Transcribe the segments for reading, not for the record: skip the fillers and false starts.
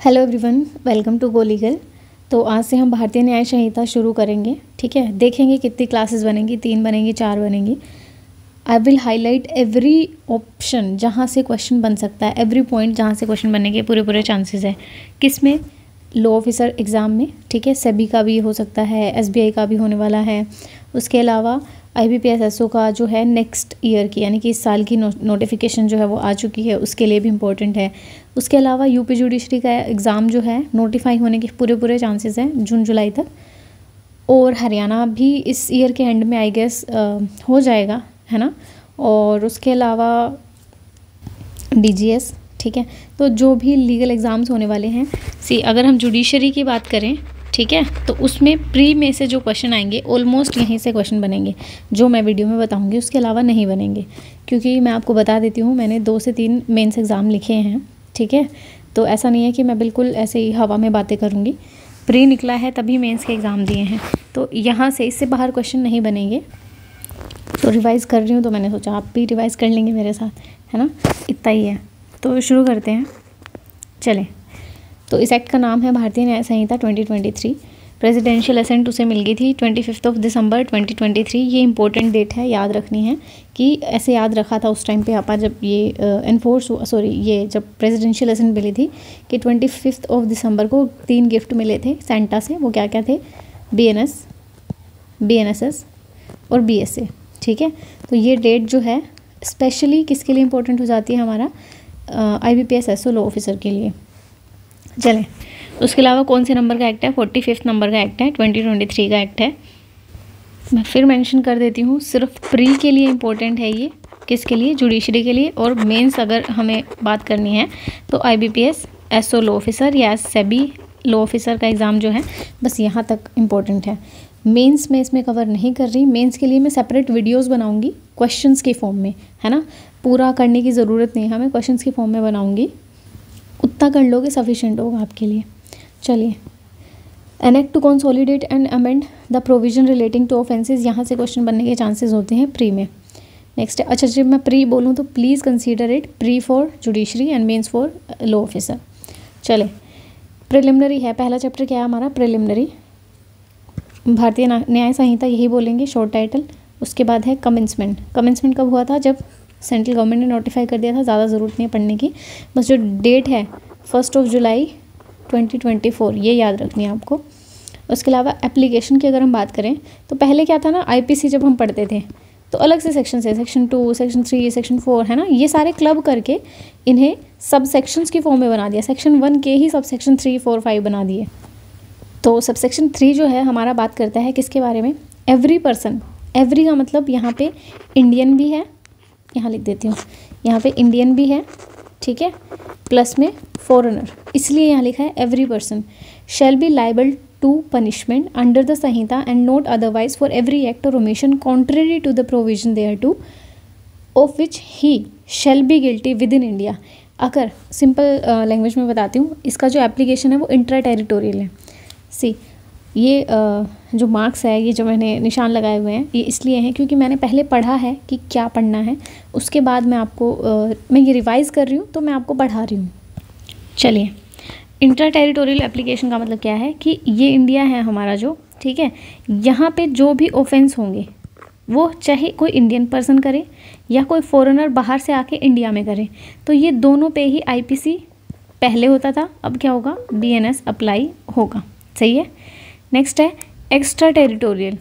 Hello everyone, welcome to go legal. तो आज से हम भारतीय न्याय संहिता शुरू करेंगे। ठीक है, देखेंगे कितनी क्लासेस बनेंगी, 3 बनेंगी, 4 बनेंगी। I will highlight every option जहाँ से क्वेश्चन बन सकता है, एवरी पॉइंट जहाँ से क्वेश्चन बनने के पूरे चांसेस है। किस में? लॉ ऑफिसर एग्ज़ाम में। ठीक है, सेबी का भी हो सकता है, एसबीआई का भी होने वाला है। उसके अलावा IBPS SO का जो है नेक्स्ट ईयर की यानी कि इस साल की नोटिफिकेशन जो है वो आ चुकी है, उसके लिए भी इम्पोर्टेंट है। उसके अलावा यूपी जुडिशरी का एग्ज़ाम जो है नोटिफाई होने के पूरे चांसेस हैं जून जुलाई तक। और हरियाणा भी इस ईयर के एंड में आई गेस हो जाएगा, है ना। और उसके अलावा DGS। ठीक है, तो जो भी लीगल एग्ज़ाम्स होने वाले हैं, अगर हम जुडिशरी की बात करें, ठीक है, तो उसमें प्री में से जो क्वेश्चन आएंगे ऑलमोस्ट यहीं से क्वेश्चन बनेंगे, जो मैं वीडियो में बताऊंगी। उसके अलावा नहीं बनेंगे, क्योंकि मैं आपको बता देती हूँ मैंने 2 से 3 मेंस एग्ज़ाम लिखे हैं। ठीक है, तो ऐसा नहीं है कि मैं बिल्कुल ऐसे ही हवा में बातें करूँगी। प्री निकला है तभी मेंस के एग्ज़ाम दिए हैं, तो यहाँ से इससे बाहर क्वेश्चन नहीं बनेंगे। तो रिवाइज़ कर रही हूँ, तो मैंने सोचा आप भी रिवाइज़ कर लेंगे मेरे साथ, है ना। इतना ही है, तो शुरू करते हैं। चलें, तो इस एक्ट का नाम है भारतीय न्याय संहिता 2023। प्रेसिडेंशियल असेंट उसे मिल गई थी 25 दिसंबर 2023। ये इंपॉर्टेंट डेट है, याद रखनी है कि ऐसे याद रखा था उस टाइम पे आपा जब ये ये जब प्रेसिडेंशियल असेंट मिली थी कि 25 दिसंबर को 3 गिफ्ट मिले थे सेंटा से। वो क्या क्या थे? BNS, BNSS और BSA। ठीक है, तो ये डेट जो है स्पेशली किसके लिए इम्पोर्टेंट हो जाती है? हमारा IBPS SO लॉ ऑफिसर के लिए। चलें, उसके अलावा कौन से नंबर का एक्ट है? 45 नंबर का एक्ट है, 2023 का एक्ट है। मैं फिर मेंशन कर देती हूँ, सिर्फ प्री के लिए इम्पोर्टेंट है ये। किसके लिए? जुडिशरी के लिए। और मेंस अगर हमें बात करनी है तो IBPS SO लॉ ऑफिसर या सेबी लॉ ऑफिसर का एग्ज़ाम जो है बस यहाँ तक इम्पोर्टेंट है। मेंस में इसमें कवर नहीं कर रही। मेंस के लिए मैं सेपरेट वीडियोस बनाऊंगी क्वेश्चंस के फॉर्म में, है ना। पूरा करने की ज़रूरत नहीं है हमें, क्वेश्चंस के फॉर्म में बनाऊंगी। उतना कर लोगे सफिशेंट होगा आपके लिए। चलिए, an act to consolidate and amend the provision relating to offences, यहाँ से क्वेश्चन बनने के चांसेस होते हैं प्री में। नेक्स्ट, अच्छा जब मैं प्री बोलूँ तो please consider it pre for judiciary and mains for law officer. चले, प्रिलिमिनरी है। पहला चैप्टर क्या है हमारा? प्रिलिमिनरी। भारतीय न्याय संहिता यही बोलेंगे, शॉर्ट टाइटल। उसके बाद है कमेंसमेंट। कमेंसमेंट कब हुआ था? जब सेंट्रल गवर्नमेंट ने नोटिफाई कर दिया था। ज़्यादा ज़रूरत नहीं है पढ़ने की, बस जो डेट है 1 जुलाई 2024 ये याद रखनी है आपको। उसके अलावा एप्लीकेशन की अगर हम बात करें तो पहले क्या था ना, IPC जब हम पढ़ते थे तो अलग से सेक्शन है, सेक्शन 2, सेक्शन 3, सेक्शन 4, है ना। ये सारे क्लब करके इन्हें सब सेक्शंस की फॉर्म में बना दिया। सेक्शन 1 के ही सब सेक्शन 3, 4, 5 बना दिए। तो सब सेक्शन 3 जो है हमारा बात करता है किसके बारे में? Every person. एवरी का मतलब यहाँ पे इंडियन भी है, यहाँ लिख देती हूँ, यहाँ पे इंडियन भी है, ठीक है, प्लस में फॉरेनर, इसलिए यहाँ लिखा है every person shall be liable to punishment under the Sanhita and not otherwise for every act or omission contrary to the provision there to of which he shall be guilty within India. अगर simple language में बताती हूँ, इसका जो application है वो intra territorial है। ये जो मार्क्स है, ये जो मैंने निशान लगाए हुए हैं, ये इसलिए हैं क्योंकि मैंने पहले पढ़ा है कि क्या पढ़ना है, उसके बाद मैं आपको मैं ये रिवाइज़ कर रही हूँ तो मैं आपको पढ़ा रही हूँ। चलिए, इंट्रा टेरिटोरियल एप्लीकेशन का मतलब क्या है कि ये इंडिया है हमारा जो, ठीक है, यहाँ पे जो भी ऑफेंस होंगे वो चाहे कोई इंडियन पर्सन करे या कोई फॉरेनर बाहर से आके इंडिया में करे, तो ये दोनों पे ही IPC पहले होता था, अब क्या होगा? BNS अप्लाई होगा। सही है। नेक्स्ट है एक्स्ट्रा टेरिटोरियल।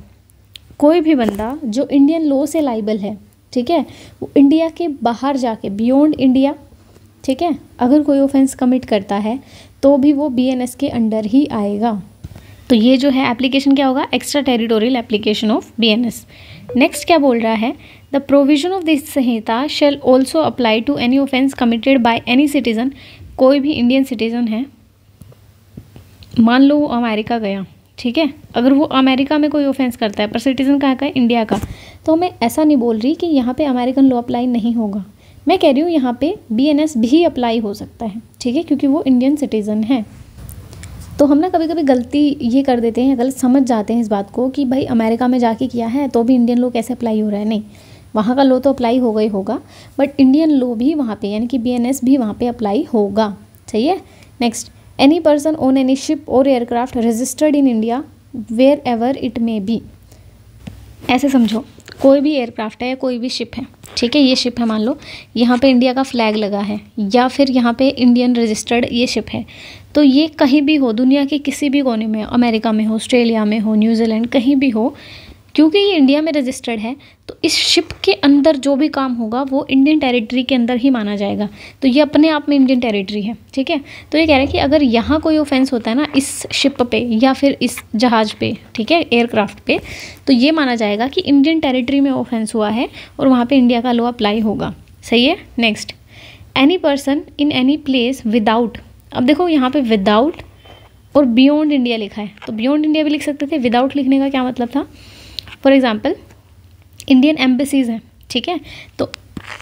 कोई भी बंदा जो इंडियन लॉ से लाइबल है, ठीक है, वो इंडिया के बाहर जाके बियॉन्ड इंडिया, ठीक है, अगर कोई ऑफेंस कमिट करता है तो भी वो BNS के अंडर ही आएगा। तो ये जो है एप्लीकेशन क्या होगा? Extra territorial application of BNS। Next क्या बोल रहा है? The provision of this Sanhita shall also apply to any offence committed by any citizen. कोई भी इंडियन सिटीजन है, मान लो वो अमेरिका गया, ठीक है, अगर वो अमेरिका में कोई ऑफेंस करता है पर सिटीज़न कहाँ का है? इंडिया का, तो मैं ऐसा नहीं बोल रही कि यहाँ पे अमेरिकन लॉ अप्लाई नहीं होगा। मैं कह रही हूँ यहाँ पे BNS भी अप्लाई हो सकता है, ठीक है, क्योंकि वो इंडियन सिटीज़न है। तो हम ना कभी कभी गलती ये कर देते हैं, गलत समझ जाते हैं इस बात को कि भाई अमेरिका में जाके किया है तो भी इंडियन लॉ कैसे अप्लाई हो रहा है। नहीं, वहाँ का लॉ तो अप्लाई होगा ही होगा, बट इंडियन लॉ भी वहाँ पे यानी कि BNS भी वहाँ पे अप्लाई होगा। सही है। Next, any person on any ship or aircraft registered in India wherever it may be. ऐसे समझो, कोई भी एयरक्राफ्ट है या कोई भी शिप है, ठीक है, ये शिप है, मान लो यहाँ पे इंडिया का फ्लैग लगा है या फिर यहाँ पे इंडियन रजिस्टर्ड ये शिप है, तो ये कहीं भी हो, दुनिया के किसी भी कोने में, अमेरिका में हो, ऑस्ट्रेलिया में हो, न्यूजीलैंड, कहीं भी हो, क्योंकि ये इंडिया में रजिस्टर्ड है तो इस शिप के अंदर जो भी काम होगा वो इंडियन टेरिटरी के अंदर ही माना जाएगा। तो ये अपने आप में इंडियन टेरिटरी है, ठीक है। तो ये कह रहा है कि अगर यहाँ कोई ऑफेंस होता है ना इस शिप पे या फिर इस जहाज़ पे, ठीक है, एयरक्राफ्ट पे, तो ये माना जाएगा कि इंडियन टेरिटरी में ऑफेंस हुआ है और वहाँ पर इंडिया का लॉ अप्लाई होगा। सही है। Next, any person in any place without, अब देखो यहाँ पे विदाउट और बियॉन्ड इंडिया लिखा है, तो बियॉन्ड इंडिया भी लिख सकते थे, विदाउट लिखने का क्या मतलब था। फॉर एग्जाम्पल इंडियन एम्बेसीज हैं, ठीक है, तो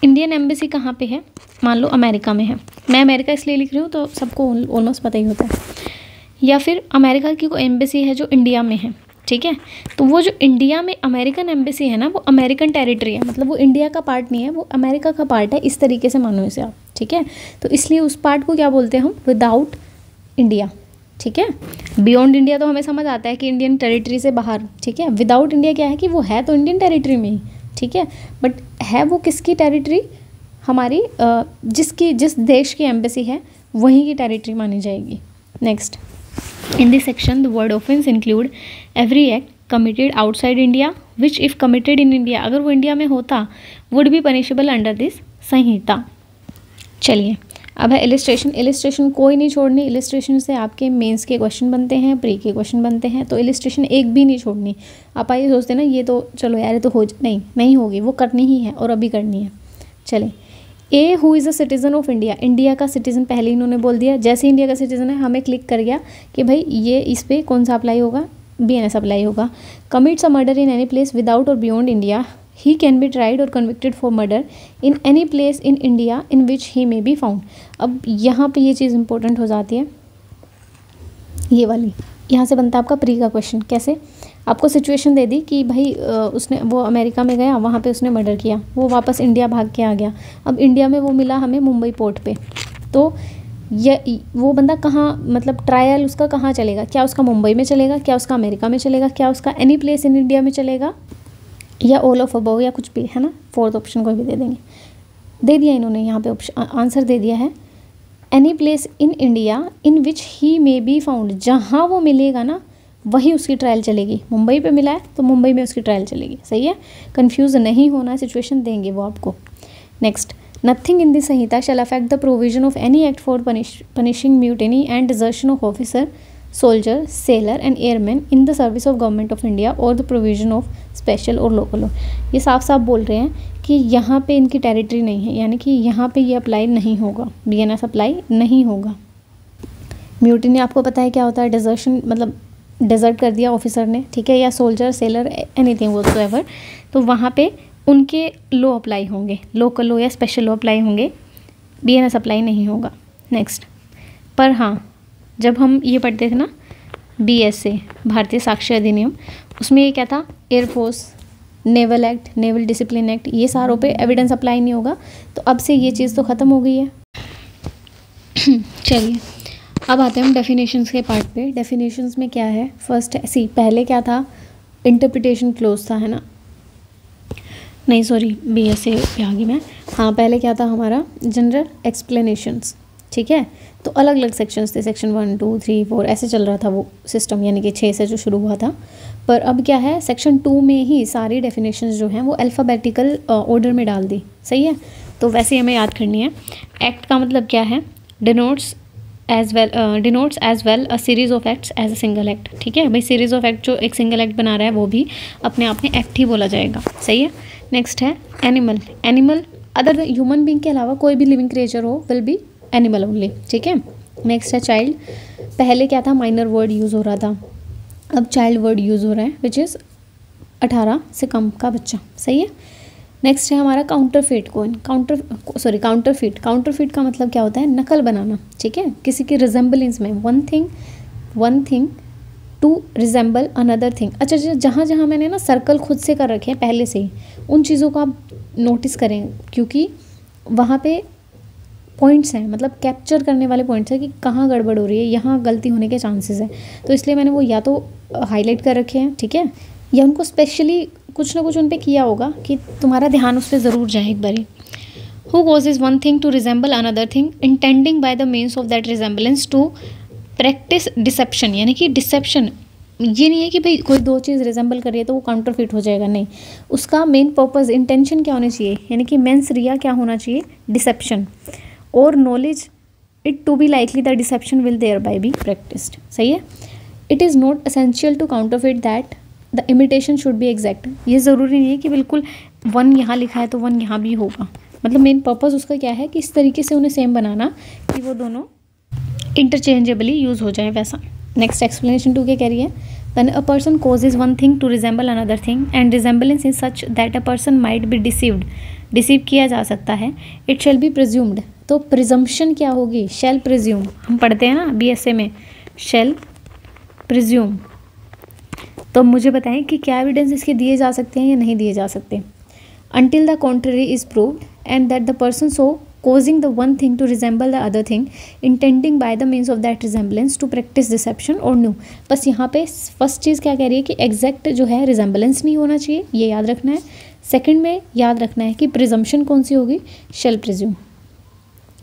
इंडियन एम्बेसी कहाँ पे है, मान लो अमेरिका में है, मैं अमेरिका इसलिए लिख रही हूँ तो सबको ऑलमोस्ट पता ही होता है, या फिर अमेरिका की कोई एम्बेसी है जो इंडिया में है, ठीक है, तो वो जो इंडिया में अमेरिकन एम्बेसी है ना वो अमेरिकन टेरिटरी है, मतलब वो इंडिया का पार्ट नहीं है, वो अमेरिका का पार्ट है, इस तरीके से मानो इसे आप, ठीक है। तो इसलिए उस पार्ट को क्या बोलते हैं हम, विदाउट इंडिया, ठीक है। बियॉन्ड इंडिया तो हमें समझ आता है कि इंडियन टेरिटरी से बाहर, ठीक है। विदाउट इंडिया क्या है कि वो है तो इंडियन टेरिटरी में ही, ठीक है, बट है वो किसकी टेरिटरी, हमारी जिस देश की एम्बेसी है वहीं की टेरिटरी मानी जाएगी। Next, in this section the word offence include every act committed outside India which if committed in India, अगर वो इंडिया में होता would be punishable under this Sanhita. चलिए अब है इलिस्ट्रेशन। इलिस्ट्रेशन कोई नहीं छोड़नी, इलिस्ट्रेशन से आपके मेंस के क्वेश्चन बनते हैं, प्री के क्वेश्चन बनते हैं, तो इलिस्ट्रेशन एक भी नहीं छोड़नी। आप आइए सोचते हैं ना ये तो चलो यार ये तो नहीं होगी, वो करनी ही है और अभी करनी है। चले, A who is a citizen of India, India का सिटीज़न पहले इन्होंने बोल दिया, जैसे इंडिया का सिटीज़न है हमें क्लिक कर गया कि भाई ये इस पर कौन सा अप्लाई होगा, BNS अप्लाई होगा। Commits a murder in any place without or beyond India, he can be tried or convicted for murder in any place in India in which he may be found। अब यहाँ पे ये चीज़ important हो जाती है, ये वाली, यहाँ से बनता है आपका प्री का क्वेश्चन। कैसे, आपको सिचुएशन दे दी कि भाई उसने वो अमेरिका में गया, वहाँ पे उसने मर्डर किया, वो वापस इंडिया भाग के आ गया, अब इंडिया में वो मिला हमें मुंबई पोर्ट पे, तो ये वो बंदा कहाँ, मतलब ट्रायल उसका कहाँ चलेगा, क्या उसका मुंबई में चलेगा, क्या उसका अमेरिका में चलेगा, क्या उसका एनी प्लेस इन इंडिया में चलेगा, या ऑल ऑफ अबव या कुछ भी, है ना, फोर्थ ऑप्शन कोई भी दे देंगे। दे दिया इन्होंने यहाँ पे ऑप्शन, आंसर दे दिया है any place in India in which he may be found, जहाँ वो मिलेगा ना वहीं उसकी ट्रायल चलेगी। मुंबई पे मिला है तो मुंबई में उसकी ट्रायल चलेगी। सही है, कंफ्यूज नहीं होना, सिचुएशन देंगे वो आपको। Next, nothing in this Sanhita shall affect the provision of any act for punishing mutiny and desertion of officer, soldier, sailor and airman in the service of government of India or the provision of special और local law। ये साफ साफ बोल रहे हैं कि यहाँ पे इनकी टेरिटरी नहीं है, यानी कि यहाँ पे ये अप्लाई नहीं होगा, BNS अप्लाई नहीं होगा। म्यूटिनी आपको पता है क्या होता है, डिजर्शन मतलब डिजर्ट कर दिया ऑफिसर ने, ठीक है, या सोल्जर, सेलर, एनीथिंग व्हाटसोएवर, तो वहाँ पे उनके लॉ अप्लाई होंगे, लोकल लॉ या स्पेशल लॉ अप्लाई होंगे, BNS अप्लाई नहीं होगा। नेक्स्ट, पर हाँ जब हम ये पढ़ते थे ना BSA भारतीय साक्ष्य अधिनियम, उसमें ये क्या था, air force, naval act, naval discipline act, ये सारों पे एविडेंस अप्लाई नहीं होगा, तो अब से ये चीज़ तो ख़त्म हो गई है। चलिए अब आते हैं हम डेफिनेशंस के पार्ट पे। डेफिनेशंस में क्या है, फर्स्ट सी, पहले क्या था, इंटरप्रिटेशन क्लोज था, है ना, नहीं सॉरी BSA पे आ गई मैं, हाँ पहले क्या था हमारा, जनरल एक्सप्लेनेशंस, ठीक है, तो अलग अलग सेक्शंस थे, सेक्शन 1 2 3 4 ऐसे चल रहा था वो सिस्टम, यानी कि 6 से जो शुरू हुआ था। पर अब क्या है, सेक्शन 2 में ही सारी डेफिनेशंस जो हैं वो अल्फ़ाबेटिकल ऑर्डर में डाल दी। सही है, तो वैसे ही हमें याद करनी है। एक्ट का मतलब क्या है, denotes as well a series of acts as a single act, ठीक है भाई, सीरीज़ ऑफ एक्ट जो एक सिंगल एक्ट बना रहा है वो भी अपने आप में एक्ट ही बोला जाएगा। सही है। नेक्स्ट है animal, animal other human being के अलावा कोई भी लिविंग क्रिएचर हो विल बी एनिमल ओनली, ठीक है। नेक्स्ट है चाइल्ड, पहले क्या था, माइनर वर्ड यूज़ हो रहा था, अब चाइल्ड वर्ड यूज़ हो रहा है, विच इज़ 18 से कम का बच्चा। सही है। नेक्स्ट है हमारा काउंटरफिट कोइन, काउंटरफिट का मतलब क्या होता है, नकल बनाना, ठीक है, किसी की रिजेंबलेंस में, one thing to resemble another thing. अच्छा जहाँ जहाँ मैंने ना सर्कल खुद से कर रखे हैं पहले से ही, उन चीज़ों को आप नोटिस करें, क्योंकि वहाँ पे पॉइंट्स हैं, मतलब कैप्चर करने वाले पॉइंट्स हैं कि कहाँ गड़बड़ हो रही है, यहाँ गलती होने के चांसेस है। तो इसलिए मैंने वो या तो हाईलाइट कर रखे हैं, ठीक है, या उनको स्पेशली कुछ ना कुछ उन पर किया होगा कि तुम्हारा ध्यान उस पर ज़रूर जाए एक बारी। Who causes one thing to resemble another thing, intending by the means of that resemblance to practice deception। यानी कि डिसेप्शन ये नहीं है कि भाई कोई दो चीज़ रिजेंबल कर रही है तो वो काउंटरफिट हो जाएगा, नहीं, उसका मेन पर्पस इंटेंशन क्या होना चाहिए, यानी कि मेंस रिया क्या होना चाहिए, डिसेप्शन, और knowledge it to be likely the deception will thereby be practised. सही है। It is not essential to counterfeit that the imitation should be exact. ये ज़रूरी नहीं है कि बिल्कुल 1 यहाँ लिखा है तो 1 यहाँ भी होगा, मतलब मेन पर्पस उसका क्या है कि इस तरीके से उन्हें सेम बनाना कि वो दोनों इंटरचेंजेबली यूज़ हो जाए वैसा। नेक्स्ट एक्सप्लेनेशन 2 क्या कह रही है, when a person causes one thing to resemble another thing and resemblance is such that a person might be deceived, deceive किया जा सकता है, इट शैल बी प्रिज्यूम्ड। तो प्रिजम्पशन क्या होगी, शैल प्रिज्यूम, हम पढ़ते हैं ना बीएसए में, शैल प्रिज्यूम। तो मुझे बताएं कि क्या एविडेंस इसके दिए जा सकते हैं या नहीं दिए जा सकते। Until the contrary is proved and that the person so causing the one thing to resemble the other thing, intending by the means of that resemblance to practice deception or no। बस यहाँ पे first चीज़ क्या कह रही है कि exact जो है रिजेंबलेंस नहीं होना चाहिए, ये याद रखना है। सेकंड में याद रखना है कि प्रिजम्पशन कौन सी होगी, शेल प्रिज्यूम।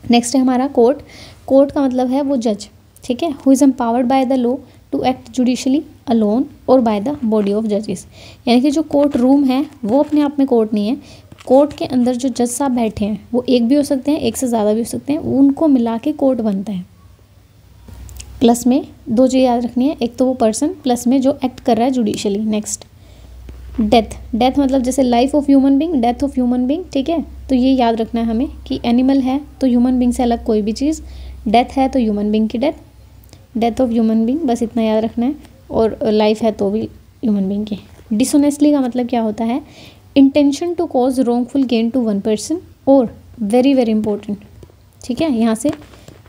नेक्स्ट है हमारा कोर्ट। कोर्ट का मतलब है वो जज, ठीक है, who is empowered by the law to act judicially alone और बाय द बॉडी ऑफ जजेस। यानी कि जो कोर्ट रूम है वो अपने आप में कोर्ट नहीं है, कोर्ट के अंदर जो जज साहब बैठे हैं वो एक भी हो सकते हैं, एक से ज़्यादा भी हो सकते हैं, उनको मिला के कोर्ट बनता है। प्लस में 2 चीज़ याद रखनी है, एक तो वो पर्सन, प्लस में जो एक्ट कर रहा है जुडिशली। Next death. डेथ मतलब जैसे life of human being, death of human being, ठीक है। तो ये याद रखना है हमें कि एनिमल है तो ह्यूमन बींग से अलग कोई भी चीज़, डेथ है तो ह्यूमन बींग की death, death of human being, बस इतना याद रखना है, और लाइफ है तो भी ह्यूमन बींग की। डिसऑनेस्टली का मतलब क्या होता है, intention to cause wrongful gain to one person और वेरी वेरी इंपॉर्टेंट, ठीक है। यहाँ से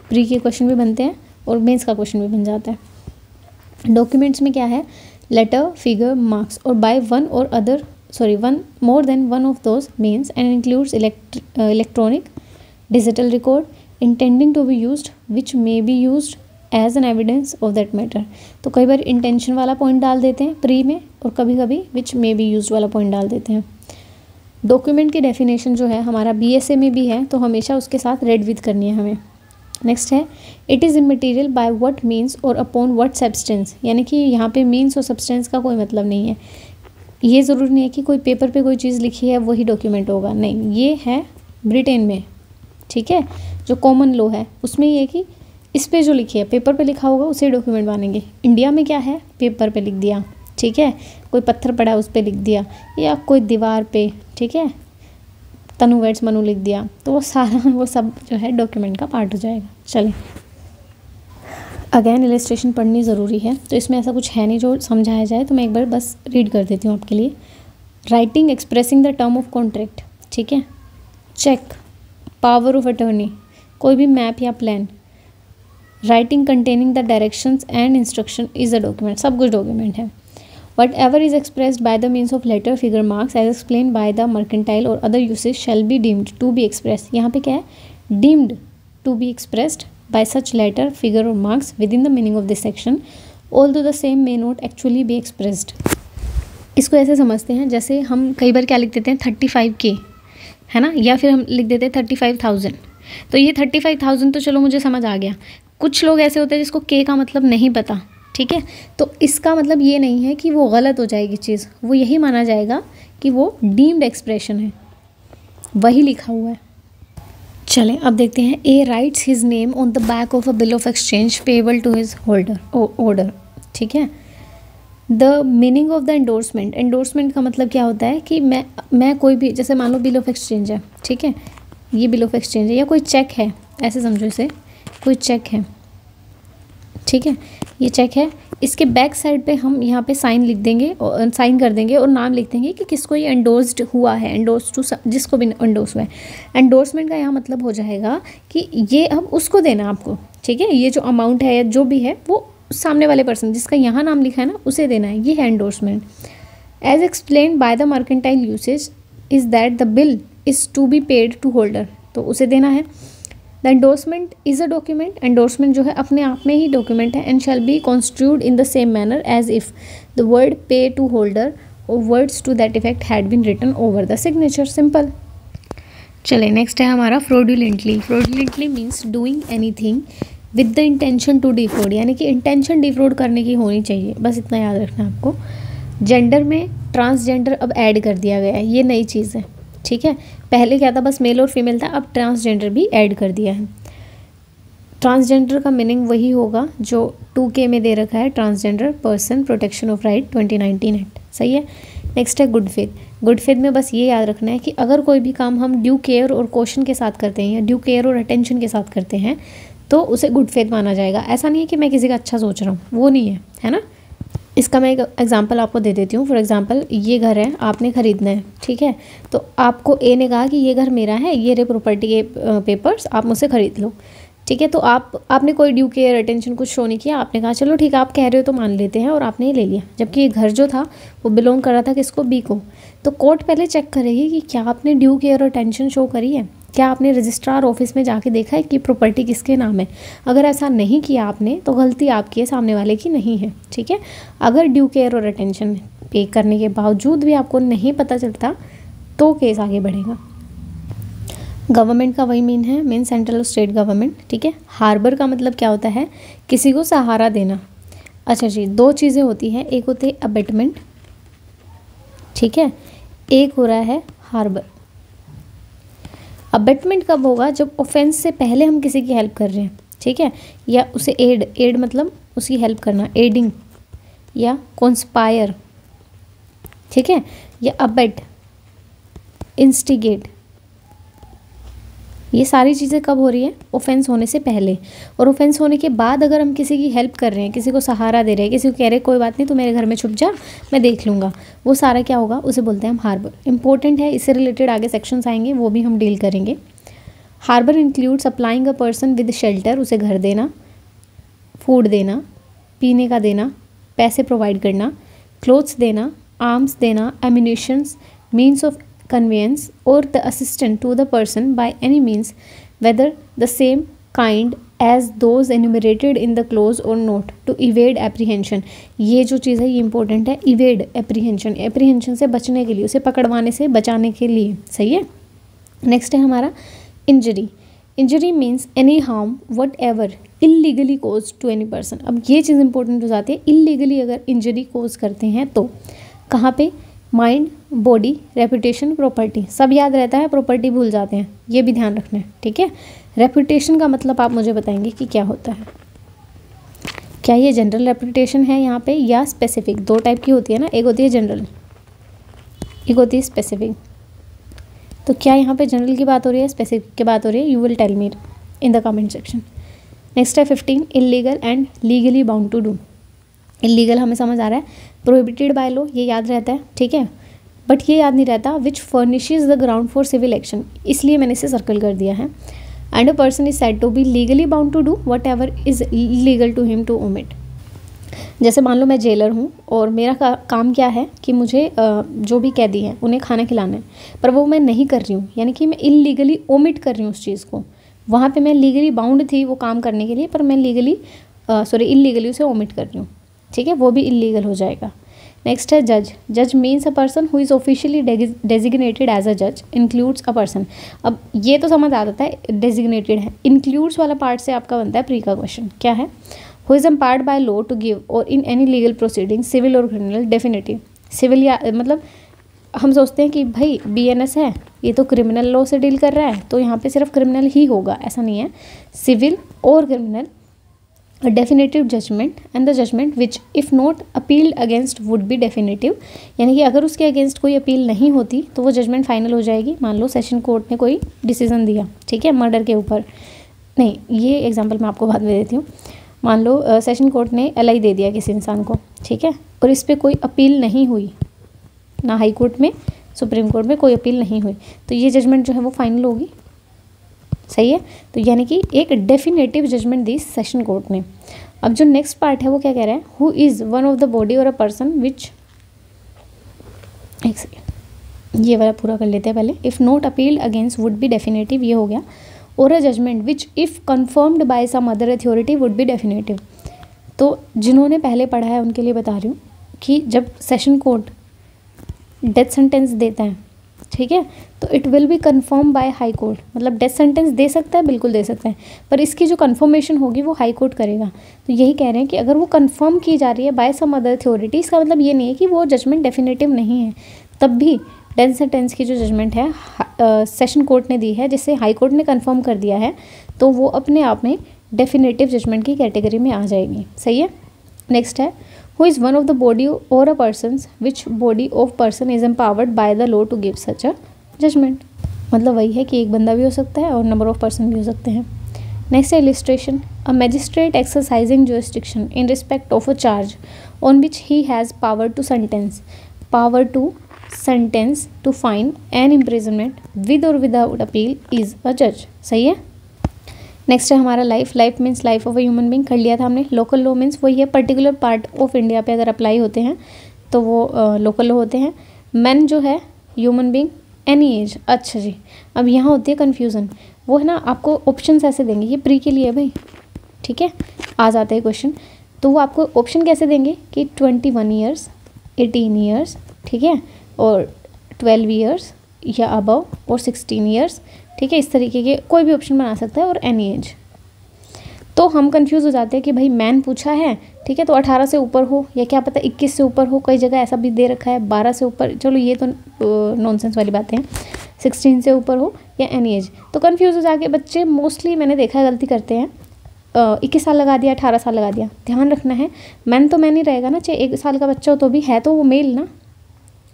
प्री के क्वेश्चन भी बनते हैं और मेंस का क्वेश्चन भी बन जाता है। डॉक्यूमेंट्स में क्या है, लेटर, फिगर, मार्क्स और बाय वन और other one more than one of those means and includes electronic digital record intending to be used which may be used as an evidence of that matter. तो कई बार intention वाला point डाल देते हैं pre में और कभी कभी विच मे बी यूज्ड वाला पॉइंट डाल देते हैं। डॉक्यूमेंट की डेफिनेशन जो है हमारा बीएसए में भी है तो हमेशा उसके साथ रेड विथ करनी है हमें। नेक्स्ट है, it is immaterial by what means और अपॉन व्हाट सब्सटेंस। यानी कि यहाँ पे मीन्स और सब्सटेंस का कोई मतलब नहीं है, ये ज़रूरी नहीं है कि कोई पेपर पे कोई चीज़ लिखी है वही डॉक्यूमेंट होगा, नहीं, ये है ब्रिटेन में, ठीक है, जो कॉमन लॉ है उसमें ये कि इस पे जो लिखी है पेपर पे लिखा होगा उसे डॉक्यूमेंट मानेंगे। इंडिया में क्या है, पेपर पे लिख दिया, ठीक है, कोई पत्थर पड़ा है उस पे लिख दिया, या कोई दीवार पे, ठीक है, तनु वेट्स मनु लिख दिया, तो वो सारा वो सब जो है डॉक्यूमेंट का पार्ट हो जाएगा। चलें, अगेन इलस्ट्रेशन पढ़नी ज़रूरी है, तो इसमें ऐसा कुछ है नहीं जो समझाया जाए, तो मैं एक बार बस रीड कर देती हूँ आपके लिए। Writing expressing the term of contract, ठीक है, चेक, पावर ऑफ अटर्नी, कोई भी मैप या plan, writing containing the directions and instruction is a document, सब कुछ डॉक्यूमेंट है। Whatever is expressed by the means of letter, figure, marks as explain by the mercantile or other usage shall be deemed to be express. यहाँ पे क्या है, deemed to be expressed by such letter, figure or marks within the meaning of this section although the same may not actually be expressed. इसको ऐसे समझते हैं जैसे हम कई बार क्या लिख देते हैं 35K, है ना, या फिर हम लिख देते हैं 35,000। तो ये 35,000 तो चलो मुझे समझ आ गया, कुछ लोग ऐसे होते हैं जिसको के का मतलब नहीं पता, ठीक है, तो इसका मतलब ये नहीं है कि वो गलत हो जाएगी चीज़, वो यही माना जाएगा कि वो डीम्ड एक्सप्रेशन है, वही लिखा हुआ है। चलें अब देखते हैं, A writes his name on the back of a bill of exchange payable to his holder order, ठीक है। The meaning of the endorsement, endorsement का मतलब क्या होता है कि मैं कोई भी, जैसे मान लो बिल ऑफ एक्सचेंज है, ठीक है, ये बिल ऑफ एक्सचेंज है, या कोई चेक है, ऐसे समझो इसे, कोई चेक है, ठीक है, ये चेक है, इसके बैक साइड पे हम यहाँ पे साइन लिख देंगे और साइन कर देंगे और नाम लिख देंगे कि किसको ये एंडोर्स्ड हुआ है, एंडोर्स टू जिसको भी एंडोर्स हुआ है। एंडोर्समेंट का यहाँ मतलब हो जाएगा कि ये अब उसको देना आपको, ठीक है, ये जो अमाउंट है या जो भी है वो सामने वाले पर्सन जिसका यहाँ नाम लिखा है ना उसे देना है, ये है endorsement. As explain by the mercantile usage is that the bill is to be paid to holder, तो उसे देना है। The endorsement is a document, endorsement जो है अपने आप में ही डॉक्यूमेंट है, and shall be constituted in the same manner as if the word pay to holder or words to that effect had been written over the signature. Simple. चले next है हमारा fraudulently. Fraudulently means doing anything with the intention to defraud, यानी कि intention defrauded करने की होनी चाहिए, बस इतना याद रखना आपको। जेंडर में ट्रांसजेंडर अब ऐड कर दिया गया है, ये नई चीज़ है, ठीक है। पहले क्या था, बस मेल और फीमेल था, अब ट्रांसजेंडर भी ऐड कर दिया है। ट्रांसजेंडर का मीनिंग वही होगा जो 2K में दे रखा है, transgender person protection of right 2019 act, सही है। नेक्स्ट है गुड फेथ। गुड फेथ में बस ये याद रखना है कि अगर कोई भी काम हम ड्यू केयर और कॉशन के साथ करते हैं या ड्यू केयर और अटेंशन के साथ करते हैं तो उसे गुड फेथ माना जाएगा। ऐसा नहीं है कि मैं किसी का अच्छा सोच रहा हूँ, वो नहीं है, है ना। इसका मैं एक एग्जांपल आपको दे देती हूँ। फॉर एग्जांपल ये घर है, आपने ख़रीदना है, ठीक है। तो आपको ए ने कहा कि ये घर मेरा है, ये रे प्रॉपर्टी के पेपर्स, आप मुझसे ख़रीद लो, ठीक है। तो आपने कोई ड्यू केयर अटेंशन कुछ शो नहीं किया, आपने कहा चलो ठीक है आप कह रहे हो तो मान लेते हैं, और आपने ये ले लिया, जबकि ये घर जो था वो बिलोंग कर रहा था किसको, बी को। तो कोर्ट पहले चेक करेगी कि क्या आपने ड्यू केयर और अटेंशन शो करी है, क्या आपने रजिस्ट्रार ऑफिस में जाके देखा है कि प्रॉपर्टी किसके नाम है। अगर ऐसा नहीं किया आपने तो गलती आपकी है, सामने वाले की नहीं है, ठीक है। अगर ड्यू केयर और अटेंशन पे करने के बावजूद भी आपको नहीं पता चलता तो केस आगे बढ़ेगा। गवर्नमेंट का वही मीन सेंट्रल और स्टेट गवर्नमेंट, ठीक है। हार्बर का मतलब क्या होता है, किसी को सहारा देना। अच्छा जी, दो चीज़ें होती हैं, एक होती है अबेटमेंट, ठीक है, एक हो रहा है हार्बर। अबेटमेंट कब होगा, जब ऑफेंस से पहले हम किसी की हेल्प कर रहे हैं, ठीक है, या उसे एड मतलब उसकी हेल्प करना, एडिंग या कॉन्स्पायर, ठीक है, या अबेट, इंस्टिगेट। ये सारी चीज़ें कब हो रही है, ऑफेंस होने से पहले। और ऑफेंस होने के बाद अगर हम किसी की हेल्प कर रहे हैं, किसी को सहारा दे रहे हैं, किसी को कह रहे हैं कोई बात नहीं तू मेरे घर में छुप जा मैं देख लूँगा, वो सारा क्या होगा, उसे बोलते हैं हम हार्बर। इंपॉर्टेंट है, इससे रिलेटेड आगे सेक्शंस आएंगे, वो भी हम डील करेंगे। Harbour include supplying a person with shelter, उसे घर देना, फूड देना, पीने का देना, पैसे प्रोवाइड करना, क्लोथ्स देना, आर्म्स देना, ammunitions, means of conveyance or the assistant to the person by any means whether the same kind as those enumerated in the clause or not to evade apprehension। ये जो चीज़ है ये important है, evade apprehension, apprehension से बचने के लिए, उसे पकड़वाने से बचाने के लिए, सही है। नेक्स्ट है हमारा injury. Injury means any harm whatever illegally cause to any person. अब ये चीज़ इंपॉर्टेंट हो जाती है, इलीगली अगर इंजरी कोज करते हैं तो कहाँ पे, माइंड, बॉडी, रेपुटेशन, प्रॉपर्टी। सब याद रहता है, प्रॉपर्टी भूल जाते हैं, ये भी ध्यान रखना है, ठीक है। रेपुटेशन का मतलब आप मुझे बताएंगे कि क्या होता है, क्या ये जनरल रेपुटेशन है यहाँ पे या स्पेसिफिक। दो टाइप की होती है ना, एक होती है जनरल, एक होती है स्पेसिफिक। तो क्या यहाँ पे जनरल की बात हो रही है, स्पेसिफिक की बात हो रही है, you will tell me in the comment section. Next है 15 illegal and legally bound to do. Illegal हमें समझ आ रहा है, प्रोहिबिटेड बाय लॉ, ये याद रहता है, ठीक है। बट ये याद नहीं रहता which furnishes the ground for civil action, इसलिए मैंने इसे सर्कल कर दिया है। And a person is said to be legally bound to do whatever is legal to him to omit. जैसे मान लो मैं जेलर हूँ और मेरा काम क्या है कि मुझे जो भी कैदी हैं उन्हें खाना खिलाना है, पर वो मैं नहीं कर रही हूँ, यानी कि मैं इलीगली ओमिट कर रही हूँ उस चीज़ को। वहाँ पे मैं लीगली बाउंड थी वो काम करने के लिए, पर मैं इलीगली उसे ओमिट कर रही हूँ, ठीक है, वो भी इलीगल हो जाएगा। नेक्स्ट है जज। जज means a person who is officially designated as a जज, इंक्लूड्स अ पर्सन। अब ये तो समझ आ जाता है डेजिग्नेटेड है, इंक्लूड्स वाला पार्ट से आपका बनता है प्री का क्वेश्चन, क्या है, who is empowered by law to give or in any legal proceeding civil or criminal definitive. Civil या मतलब हम सोचते हैं कि भाई BNS है, ये तो क्रिमिनल लॉ से डील कर रहा है तो यहाँ पे सिर्फ क्रिमिनल ही होगा, ऐसा नहीं है, civil or criminal. A definitive judgment and the judgment which if not appealed against would be definitive, यानी कि अगर उसके अगेंस्ट कोई अपील नहीं होती तो वो जजमेंट फाइनल हो जाएगी। मान लो सेशन कोर्ट ने कोई डिसीजन दिया, ठीक है, मर्डर के ऊपर, नहीं ये एग्जांपल मैं आपको बाद में देती हूँ। मान लो सेशन कोर्ट ने LI दे दिया किसी इंसान को, ठीक है, और इस पर कोई अपील नहीं हुई, ना हाई कोर्ट में सुप्रीम कोर्ट में कोई अपील नहीं हुई, तो ये जजमेंट जो है वो फाइनल होगी, सही है। तो यानी कि एक डेफिनेटिव जजमेंट दी सेशन कोर्ट ने। अब जो नेक्स्ट पार्ट है वो क्या कह रहा है, who is one of the body or a person which, एक सेकेंड ये वाला पूरा कर लेते हैं पहले। If not appealed against would be definitive, ये हो गया। Or a judgment which if confirmed by some other authority would be definitive. तो जिन्होंने पहले पढ़ा है उनके लिए बता रही हूँ कि जब सेशन कोर्ट डेथ सेंटेंस देता है, ठीक है, तो it will be confirm by high court. मतलब डेथ सेंटेंस दे सकता है, बिल्कुल दे सकता है, पर इसकी जो कन्फर्मेशन होगी वो हाई कोर्ट करेगा। तो यही कह रहे हैं कि अगर वो कन्फर्म की जा रही है बाय सम अदर अथॉरिटी, इसका मतलब ये नहीं है कि वो जजमेंट डेफिनेटिव नहीं है। तब भी डेथ सेंटेंस की जो जजमेंट है सेशन कोर्ट ने दी है, जिसे हाई कोर्ट ने कन्फर्म कर दिया है, तो वो अपने आप में डेफिनेटिव जजमेंट की कैटेगरी में आ जाएगी। सही है। नेक्स्ट है who is one of the body or a persons which body of person is empowered by the law to give such a judgment. मतलब वही है कि एक बंदा भी हो सकता है और नंबर ऑफ पर्सन भी हो सकते हैं। नेक्स्ट है illustration. A magistrate exercising jurisdiction in respect of a charge on which he has power to sentence to fine an imprisonment with और विदाउट अपील इज अ जज। सही है। नेक्स्ट है हमारा life means life of a human being, कर लिया था हमने। लोकल लॉ मीन्स वही है पर्टिकुलर पार्ट ऑफ इंडिया पे अगर अप्लाई होते हैं तो वो लोकल लॉ होते हैं। मैन जो है ह्यूमन बीइंग, एनी एज। अच्छा जी, अब यहाँ होती है कन्फ्यूज़न, वो है ना आपको ऑप्शन ऐसे देंगे, ये प्री के लिए है भाई, ठीक है, आ जाते हैं क्वेश्चन। तो वो आपको ऑप्शन कैसे देंगे कि 21 ईयर्स, 18 ईयर्स, ठीक है, और 12 ईयर्स या अबव, और 16 ईयर्स, ठीक है, इस तरीके के कोई भी ऑप्शन बना सकता है, और एनी एज। तो हम कंफ्यूज हो जाते हैं कि भाई मैन पूछा है, ठीक है, तो 18 से ऊपर हो या क्या पता 21 से ऊपर हो, कई जगह ऐसा भी दे रखा है 12 से ऊपर, चलो ये तो नॉनसेंस वाली बातें हैं, 16 से ऊपर हो या एनी एज। तो कंफ्यूज हो जाके बच्चे मोस्टली मैंने देखा है गलती करते हैं, 21 साल लगा दिया, 18 साल लगा दिया। ध्यान रखना है मैन तो मैन ही रहेगा ना, चाहे 1 साल का बच्चा हो तो भी है तो वो मेल ना,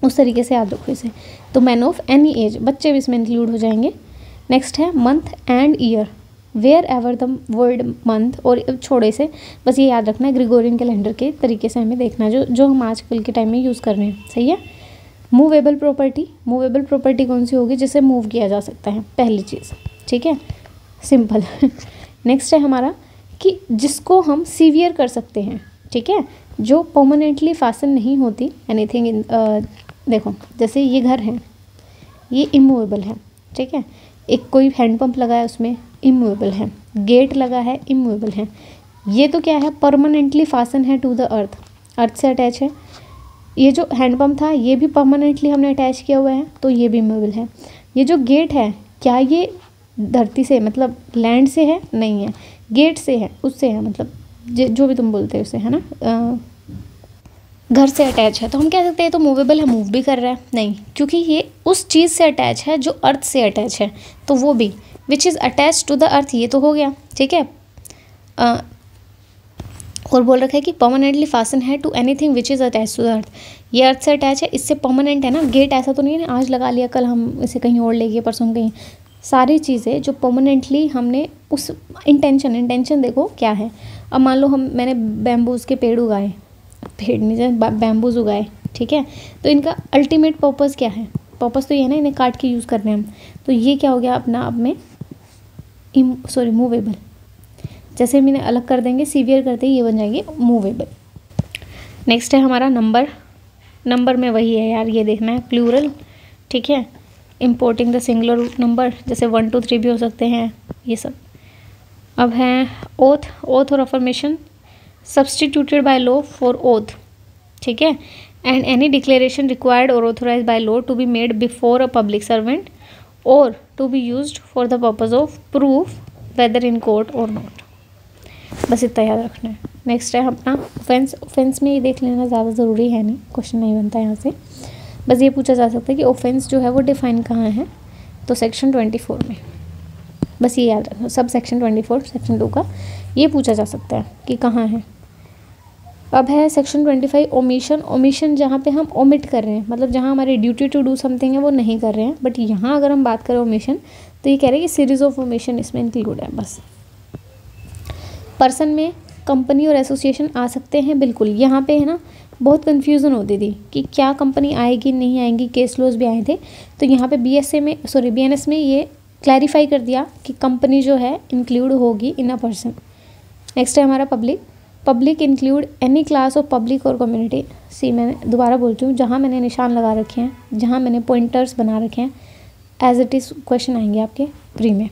उस तरीके से याद रखो इसे। तो मैन ऑफ एनी एज, बच्चे भी इसमें इंक्लूड हो जाएंगे। नेक्स्ट है month and year wherever the word month, और छोड़े से बस ये याद रखना है ग्रिगोरियन कैलेंडर के तरीके से हमें देखना है जो हम आजकल के टाइम में यूज़ कर रहे हैं। सही है। मूवेबल प्रॉपर्टी कौन सी होगी, जिसे मूव किया जा सकता है, पहली चीज़, ठीक है, सिंपल। नेक्स्ट है हमारा कि जिसको हम सीवियर कर सकते हैं, ठीक है, जो परमानेंटली फासन नहीं होती एनीथिंग इन, देखो जैसे ये घर है, ये इमूवेबल है, ठीक है, एक कोई हैंडपंप लगा है उसमें इमूवेबल है, गेट लगा है इमूवेबल है। ये तो क्या है, परमानेंटली फासन है टू द अर्थ से अटैच है। ये जो हैंडपंप था ये भी परमानेंटली हमने अटैच किया हुआ है, तो ये भी इमूवेबल है। ये जो गेट है, क्या ये धरती से मतलब लैंड से है, नहीं है, गेट से है, उससे है, मतलब जो भी तुम बोलते हो उसे, है ना, घर से अटैच है, तो हम कह सकते हैं तो मूवेबल है, मूव भी कर रहा है, नहीं, क्योंकि ये उस चीज़ से अटैच है जो अर्थ से अटैच है, तो वो भी which is attach to the earth, ये तो हो गया, ठीक है। और बोल रखा है कि परमानेंटली फासन है to anything which is attach to the earth, ये अर्थ से अटैच है, इससे परमानेंट है ना। गेट ऐसा तो नहीं है ना आज लगा लिया कल हम इसे कहीं और ले गए, परसों कहीं, सारी चीज़ें जो परमानेंटली हमने उस इंटेंशन देखो क्या है। अब मान लो मैंने बैम्बूज़ के पेड़ उगाए, पेड़ नहीं बैम्बूज उगाए, ठीक है, तो इनका अल्टीमेट पर्पस क्या है, पर्पस तो ये है ना इन्हें काट के यूज़ कर रहे हैं हम, तो ये क्या हो गया अपना आप में मूवेबल। जैसे हम इन्हें अलग कर देंगे, सीवियर करते ही ये बन जाएंगे मूवेबल। नेक्स्ट है हमारा नंबर में वही है यार, ये देखना है प्लूरल, ठीक है, importing the singular root number, जैसे 1 2 3 भी हो सकते हैं, ये सब। अब है oath or affirmation substituted by law for oath, ठीक है, and any declaration required or authorise by law to be made before a public servant or to be used for the purpose of proof whether in court or not. बस इतना याद रखना है। Next है अपना offence में ये देख लेना ज़्यादा ज़रूरी है नहीं, क्वेश्चन नहीं बनता यहाँ से, बस ये पूछा जा सकता है कि ऑफेंस जो है वो डिफाइन कहाँ है, तो सेक्शन 24 में, बस ये याद रखना, सब सेक्शन 24 सेक्शन 2 का ये पूछा जा सकता है कि कहाँ है। अब है सेक्शन 25 ओमिशन, जहाँ पे हम ओमिट कर रहे हैं, मतलब जहाँ हमारी ड्यूटी टू डू समथिंग है वो नहीं कर रहे हैं, बट यहाँ अगर हम बात करें ओमिशन तो ये कह रहे हैं कि सीरीज ऑफ ओमिशन इसमें इंक्लूड है। बस पर्सन में कंपनी और एसोसिएशन आ सकते हैं, बिल्कुल। यहाँ पे है ना बहुत कन्फ्यूज़न होती थी कि क्या कंपनी आएगी नहीं आएगी, केस लॉज भी आए थे, तो यहाँ पे BNS में ये क्लैरिफाई कर दिया कि कंपनी जो है इंक्लूड होगी इन अ पर्सन। नेक्स्ट है हमारा public include any class of public और कम्युनिटी। मैंने दोबारा बोलती हूँ, जहाँ मैंने निशान लगा रखे हैं, जहाँ मैंने पॉइंटर्स बना रखे हैं, एज इट इज़ क्वेश्चन आएंगे आपके प्री में।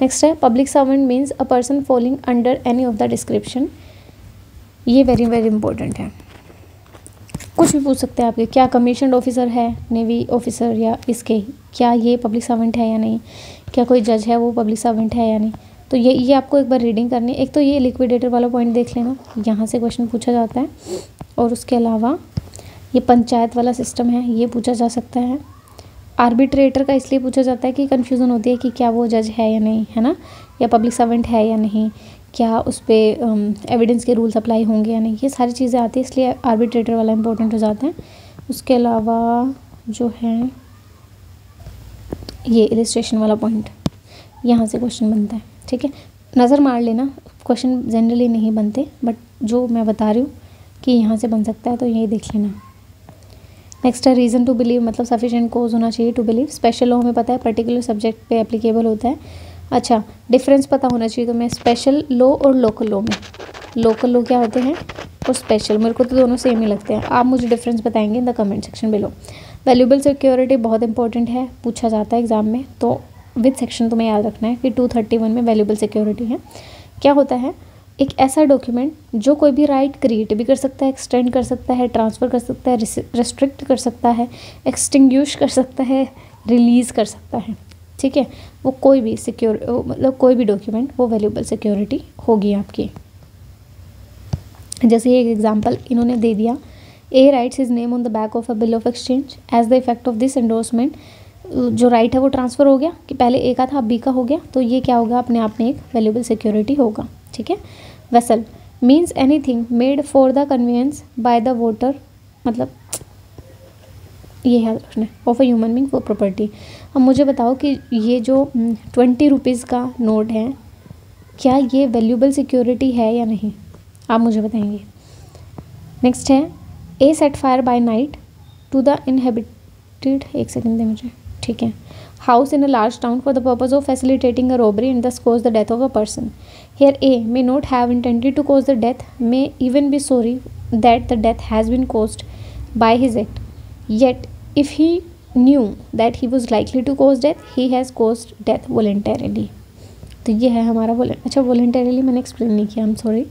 नेक्स्ट है public servant means a person falling under any of the description. ये वेरी वेरी इंपॉर्टेंट है, कुछ भी पूछ सकते हैं आपके, क्या कमीशन्ड ऑफिसर है नेवी ऑफिसर या इसके, क्या ये पब्लिक सर्वेंट है या नहीं, क्या कोई जज है वो पब्लिक सर्वेंट है या नहीं। तो ये आपको एक बार रीडिंग करनी है। एक तो ये लिक्विडेटर वाला पॉइंट देख लेना, यहाँ से क्वेश्चन पूछा जाता है, और उसके अलावा ये पंचायत वाला सिस्टम है, ये पूछा जा सकता है। आर्बिट्रेटर का इसलिए पूछा जाता है कि कन्फ्यूज़न होती है कि क्या वो जज है या नहीं, है ना, या पब्लिक सर्वेंट है या नहीं, क्या उस पर एविडेंस के रूल्स अप्लाई होंगे या नहीं, ये सारी चीज़ें आती है, इसलिए आर्बिट्रेटर वाला इंपॉर्टेंट हो जाता है। उसके अलावा जो है ये इलिस्ट्रेशन वाला पॉइंट, यहाँ से क्वेश्चन बनता है, ठीक है। नज़र मार लेना, क्वेश्चन जनरली नहीं बनते, बट जो मैं बता रही हूँ कि यहाँ से बन सकता है, तो यही देख लेना। नेक्स्ट है रीज़न टू बिलीव, मतलब सफिशिएंट कोज होना चाहिए टू बिलीव। स्पेशल लॉ हमें पता है पर्टिकुलर सब्जेक्ट पे एप्लीकेबल होता है। अच्छा, डिफरेंस पता होना चाहिए तो मैं स्पेशल लॉ और लोकल लॉ में, लोकल लॉ क्या होते हैं और स्पेशल, मेरे को तो दोनों सेम ही लगते हैं, आप मुझे डिफरेंस बताएंगे इन the comment section below. Valuable security बहुत इंपॉर्टेंट है, पूछा जाता है एग्जाम में, तो विद सेक्शन तुम्हें याद रखना है कि 231 में वैल्यूएबल सिक्योरिटी है। क्या होता है, एक ऐसा डॉक्यूमेंट जो कोई भी राइट क्रिएट भी कर सकता है, एक्सटेंड कर सकता है, ट्रांसफ़र कर सकता है, रेस्ट्रिक्ट कर सकता है, एक्सटिंग्विश कर सकता है, रिलीज़ कर सकता है, ठीक है। वो कोई भी सिक्योर, मतलब कोई भी डॉक्यूमेंट, वो वैल्यूएबल सिक्योरिटी होगी आपकी। जैसे एक एग्जांपल इन्होंने दे दिया, A writes his name on the back of a bill of exchange as the effect of this endorsement. जो राइट है वो ट्रांसफ़र हो गया, कि पहले ए का था अब बी का हो गया, तो ये क्या होगा, अपने आप में एक वैल्यूएबल सिक्योरिटी होगा, ठीक है। Vessel means anything made for the convenience by the voter, मतलब ये याद रखना है, of a human being for property. अब मुझे बताओ कि ये जो 20 रुपीज़ का नोट है, क्या ये वैल्यूएबल सिक्योरिटी है या नहीं, आप मुझे बताएंगे। नेक्स्ट है A set fire by night to the inhabited, एक सेकेंड दे मुझे, ठीक है, house in a large town for the purpose of facilitating a robbery and thus cause the death of a person. Here A may not have intended to cause the death, may even be sorry that the death has been caused by his act. Yet if he knew that he was likely to cause death, he has caused death voluntarily. तो ये है हमारा अच्छा, voluntarily मैंने explain नहीं किया, I am sorry.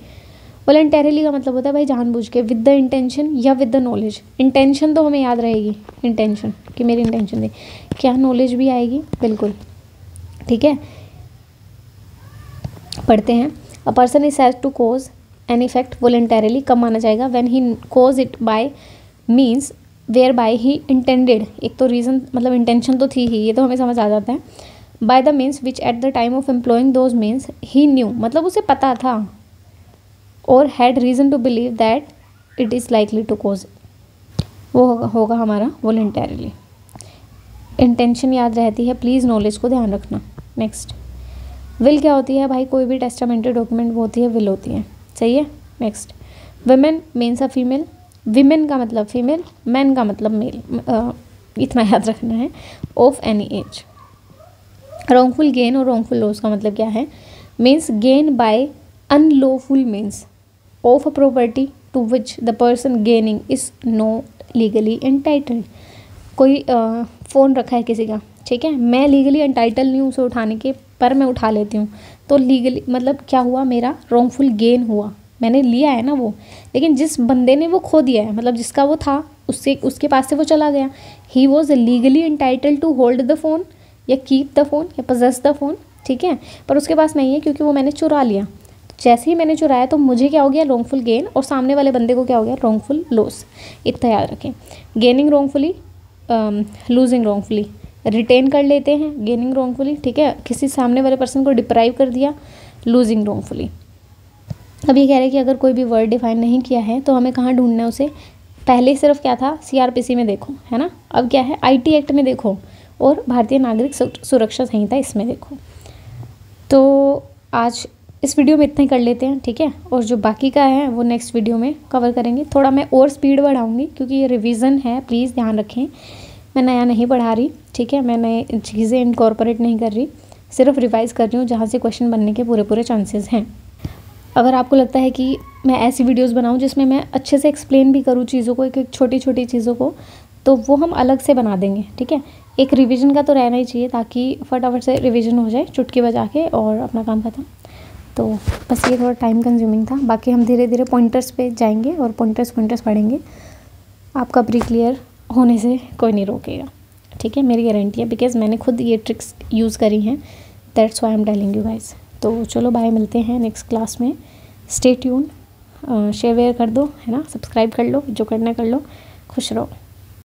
Voluntarily का मतलब होता है भाई जानबूझ के, विद द इंटेंशन या विद द नॉलेज। इंटेंशन तो हमें याद रहेगी, इंटेंशन कि मेरी इंटेंशन थी, क्या नॉलेज भी आएगी, बिल्कुल, ठीक है। पढ़ते हैं, a person is has to cause an effect voluntarily, कब माना जाएगा, when he cause it by means whereby he intended. एक तो रीज़न मतलब इंटेंशन तो थी ही, ये तो हमें समझ आ जाता है। By the means which at the time of employing those means he knew, मतलब उसे पता था, or had reason to believe that it is likely to cause, वो होगा हमारा वॉलंटरीली। इंटेंशन याद रहती है, प्लीज़ नॉलेज को ध्यान रखना। नेक्स्ट, विल क्या होती है भाई, कोई भी टेस्टामेंट्री डॉक्यूमेंट वो होती है, विल होती है, सही है। Next, women means a female, women का मतलब फीमेल, मैन का मतलब मेल, इतना याद रखना है, of any age. Wrongful gain और रॉन्गफुल लॉस का मतलब क्या है, means gain by unlawful means of a property to which the person gaining is not legally entitled. कोई फ़ोन रखा है किसी का, ठीक है, मैं लीगली एंटाइटल नहीं हूँ उसे उठाने के, पर मैं उठा लेती हूँ, तो लीगली मतलब क्या हुआ, मेरा रॉन्गफुल गेन हुआ, मैंने लिया है ना वो, लेकिन जिस बंदे ने वो खो दिया है, मतलब जिसका वो था, उससे उसके पास से वो चला गया, he was legally entitled to hold the phone या कीप द फोन या पोजेस द फोन, ठीक है, पर उसके पास नहीं है क्योंकि वो मैंने चुरा लिया। जैसे ही मैंने चुराया तो मुझे क्या हो गया, रॉन्गफुल गेन, और सामने वाले बंदे को क्या हो गया, रॉन्गफुल लॉस। इतना याद रखें, gaining wrongfully, losing wrongfully, retain कर लेते हैं, गेनिंग रॉन्गफुली, ठीक है, किसी सामने वाले पर्सन को डिप्राइव कर दिया, लूजिंग रॉन्गफुली। अब ये कह रहे हैं कि अगर कोई भी वर्ड डिफाइन नहीं किया है तो हमें कहाँ ढूंढना है उसे, पहले सिर्फ क्या था, सीआरपीसी में देखो, है ना, अब क्या है, आईटी एक्ट में देखो, और भारतीय नागरिक सुरक्षा संहिता इसमें देखो। तो आज इस वीडियो में इतना ही कर लेते हैं, ठीक है, और जो बाकी का है वो नेक्स्ट वीडियो में कवर करेंगे। थोड़ा मैं और स्पीड बढ़ाऊंगी क्योंकि ये रिवीजन है, प्लीज़ ध्यान रखें, मैं नया नहीं पढ़ा रही, ठीक है, मैं नए चीज़ें इनकॉर्पोरेट नहीं कर रही, सिर्फ रिवाइज़ कर रही हूँ जहाँ से क्वेश्चन बनने के पूरे चांसेस हैं। अगर आपको लगता है कि मैं ऐसी वीडियोस बनाऊं जिसमें मैं अच्छे से एक्सप्लेन भी करूं चीज़ों को, एक एक छोटी छोटी चीज़ों को, तो वो हम अलग से बना देंगे, ठीक है। एक रिवीजन का तो रहना ही चाहिए ताकि फटाफट से रिवीजन हो जाए चुटकी बजा के और अपना काम खत्म। तो बस ये थोड़ा टाइम कंज्यूमिंग था, बाकी हम धीरे धीरे पॉइंटर्स पे जाएंगे और पॉइंटर्स पढ़ेंगे। आपका प्री क्लियर होने से कोई नहीं रोकेगा, ठीक है, मेरी गारंटी है, बिकॉज मैंने खुद ये ट्रिक्स यूज़ करी हैं, that's why I am telling you guys. तो चलो बाय, मिलते हैं नेक्स्ट क्लास में। स्टे ट्यून, शेयर वेयर कर दो, है ना, सब्सक्राइब कर लो, जो करना कर लो। खुश रहो।